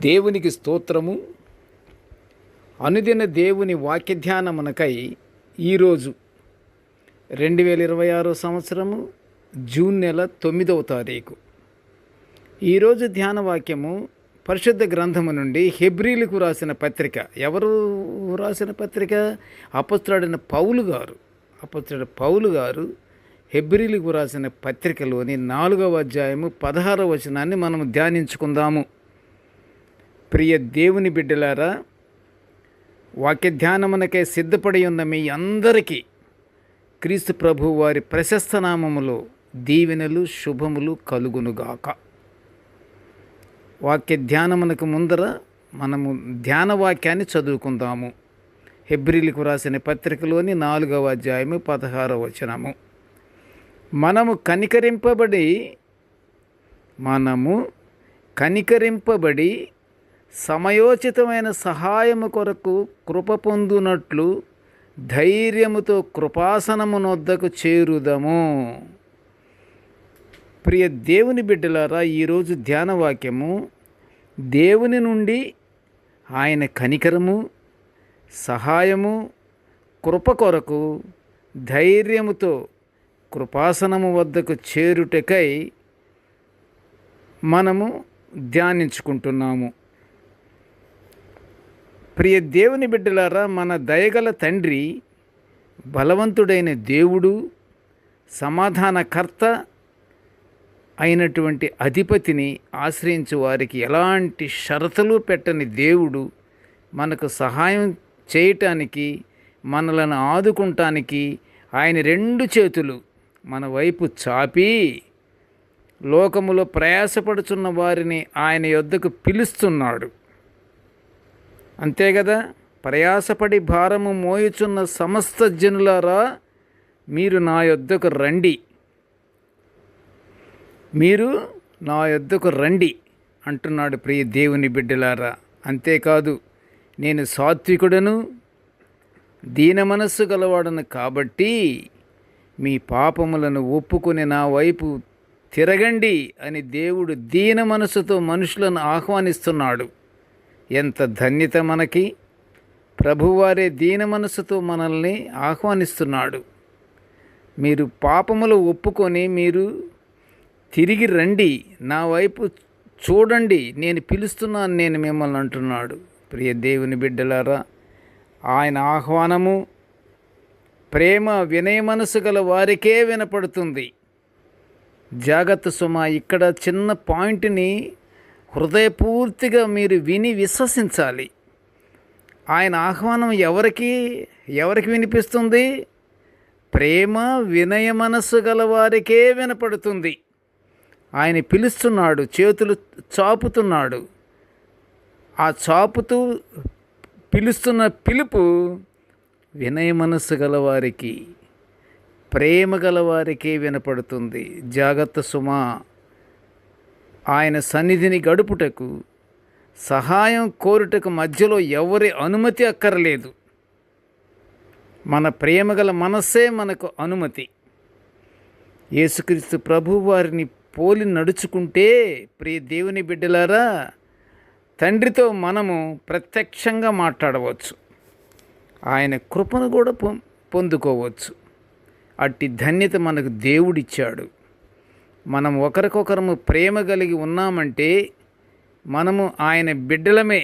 దేవునికి స్తోత్రము. అనుదిన దేవుని వాక్య ధ్యానమునకై ఈరోజు 2026 సంవత్సరము జూన్ నెల 9వ తారీఖు. ఈరోజు ధ్యాన వాక్యము పరిశుద్ధ గ్రంథము నుండి హెబ్రీలకు రాసిన పత్రిక. ఎవరు రాసిన పత్రిక? అపొస్తలుడైన పౌలు గారు హెబ్రీలకు రాసిన పత్రికలోని 4వ అధ్యాయము 16వ వచనాన్ని మనం ధ్యానించుకుందాము. ప్రియ దేవుని బిడ్డలారా, వాక్య ధ్యానమునకై సిద్ధపడి ఉన్న మీ అందరికీ క్రీస్తు ప్రభు వారి ప్రశస్త నామములో దీవెనలు శుభములు కలుగునుగాక. వాక్య ధ్యానమునకు ముందర మనము ధ్యాన వాక్యాన్ని చదువుకుందాము. హెబ్రీలకు రాసిన పత్రికలోని 4వ అధ్యాయము 16వ వచనము. మనము కనికరింపబడి సమయోచితమైన సహాయము కొరకు కృప పొందునట్లు ధైర్యముతో కృపాసనమునొద్దకు చేరుదము. ప్రియ దేవుని బిడ్డలారా, ఈరోజు ధ్యాన వాక్యము దేవుని నుండి ఆయన కనికరము, సహాయము, కృప కొరకు ధైర్యముతో కృపాసనము వద్దకు చేరుటకై మనము ధ్యానించుకుంటున్నాము. ప్రియ దేవుని బిడ్డలారా, మన దయగల తండ్రి, బలవంతుడైన దేవుడు, సమాధానకర్త అయినటువంటి అధిపతిని ఆశ్రయించు వారికి ఎలాంటి షరతులు పెట్టని దేవుడు మనకు సహాయం చేయటానికి, మనలను ఆదుకుంటానికి ఆయన 2 చేతులు మన వైపు చాపి లోకములో ప్రయాసపడుచున్న వారిని ఆయన యొద్దకు పిలుస్తున్నాడు. అంతే కదా, ప్రయాసపడి భారము మోయుచున్న సమస్త జనులారా, మీరు నా యొద్దకు రండి అంటున్నాడు ప్రియ దేవుని బిడ్డలారా. అంతేకాదు, నేను సాత్వికుడను, దీన మనస్సు గలవాడను కాబట్టి మీ పాపములను ఒప్పుకొని నా వైపు తిరగండి అని దేవుడు దీన మనస్సుతో మనుషులను ఆహ్వానిస్తున్నాడు. ఎంత ధన్యత మనకి! ప్రభువారే దీన మనస్సుతో మనల్ని ఆహ్వానిస్తున్నాడు. మీరు పాపములు ఒప్పుకొని మీరు తిరిగి రండి, నా వైపు చూడండి, నేను పిలుస్తున్నాను, నేను మిమ్మల్ని అంటున్నాడు. ప్రియ దేవుని బిడ్డలారా, ఆయన ఆహ్వానము ప్రేమ వినయ మనసు గల వారికే వినపడుతుంది. జాగ్రత్త సుమా, ఇక్కడ చిన్న పాయింట్ని హృదయపూర్తిగా మీరు విని విశ్వసించాలి. ఆయన ఆహ్వానం ఎవరికి వినిపిస్తుంది? ప్రేమ వినయ మనస్సు గల వారికే వినపడుతుంది. ఆయన పిలుస్తున్నాడు, చేతులు చాపుతున్నాడు. ఆ చాపుతూ పిలుస్తున్న పిలుపు వినయ మనస్సు గలవారికి, ప్రేమ గలవారికే వినపడుతుంది. జాగ్రత్త సుమా, ఆయన సన్నిధిని గడుపుటకు, సహాయం కోరుటకు మధ్యలో ఎవరి అనుమతి అక్కర్లేదు. మన ప్రేమగల మనస్సే మనకు అనుమతి. యేసుక్రీస్తు ప్రభు వారిని పోలి నడుచుకుంటే, ప్రియ దేవుని బిడ్డలారా, తండ్రితో మనము ప్రత్యక్షంగా మాట్లాడవచ్చు, ఆయన కృపను కూడా పొందుకోవచ్చు. అట్టి ధన్యత మనకు దేవుడిచ్చాడు. మనం ఒకరికొకరము ప్రేమ కలిగి ఉన్నామంటే మనము ఆయన బిడ్డలమే.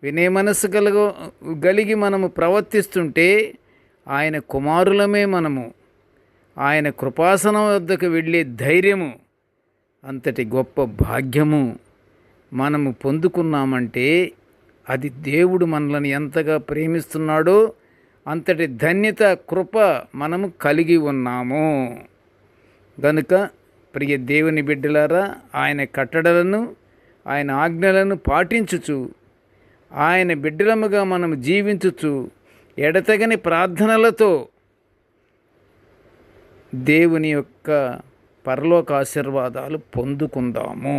వినయ మనస్సు కలిగి మనము ప్రవర్తిస్తుంటే ఆయన కుమారులమే. మనము ఆయన కృపాసనం వద్దకు వెళ్ళే ధైర్యము, అంతటి గొప్ప భాగ్యము మనము పొందుకున్నామంటే అది దేవుడు మనల్ని ఎంతగా ప్రేమిస్తున్నాడో అంతటి ధన్యత, కృప మనము కలిగి ఉన్నాము. గనుక ప్రియ దేవుని బిడ్డలారా, ఆయన కట్టడలను, ఆయన ఆజ్ఞలను పాటించుచు, ఆయన బిడ్డలముగా మనము జీవించుచు, ఎడతెగని ప్రార్థనలతో దేవుని యొక్క పరలోక ఆశీర్వాదాలు పొందుకుందాము.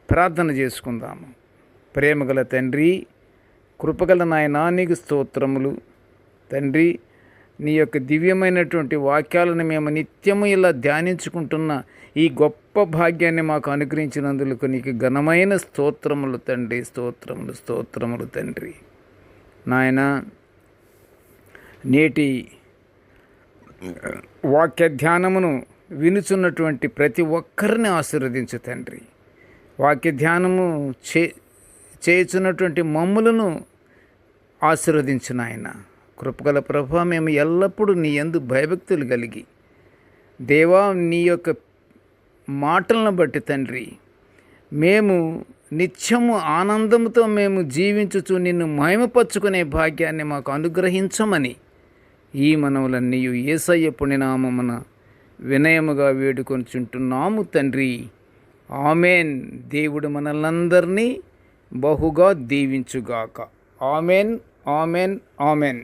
ప్రార్థన చేసుకుందాము. ప్రేమగల తండ్రి, కృపగల నాయనా, నీకు స్తోత్రములు. తండ్రి, నీ యొక్క దివ్యమైనటువంటి వాక్యాలను మేము నిత్యము ఇలా ధ్యానించుకుంటున్న ఈ గొప్ప భాగ్యాన్ని మాకు అనుగ్రహించినందుకు నీకు ఘనమైన స్తోత్రములు తండ్రి, స్తోత్రములు, స్తోత్రములు తండ్రి. నాయన, నేటి వాక్య ధ్యానమును వినుచున్నటువంటి ప్రతి ఒక్కరిని ఆశీర్వదించు తండ్రి. వాక్య ధ్యానము చేయుచున్నటువంటి మమ్ములను ఆశీర్వదించు నాయన. కృపగల ప్రభువా, మేము ఎల్లప్పుడూ నీ యందు భయభక్తులు కలిగి దేవా, నీ యొక్క మాటలను బట్టి తండ్రి మేము నిత్యము ఆనందంతో మేము జీవించుచు నిన్ను మహిమపరుచుకునే భాగ్యాన్ని మాకు అనుగ్రహించమని ఈ మనవులన్నీ యేసయ్య పుణ్యనామమున వినయముగా వేడుకొనుచుంటున్నాము తండ్రి. ఆమెన్. దేవుడు మనల్నందరినీ బహుగా దీవించుగాక. Amen, amen, amen.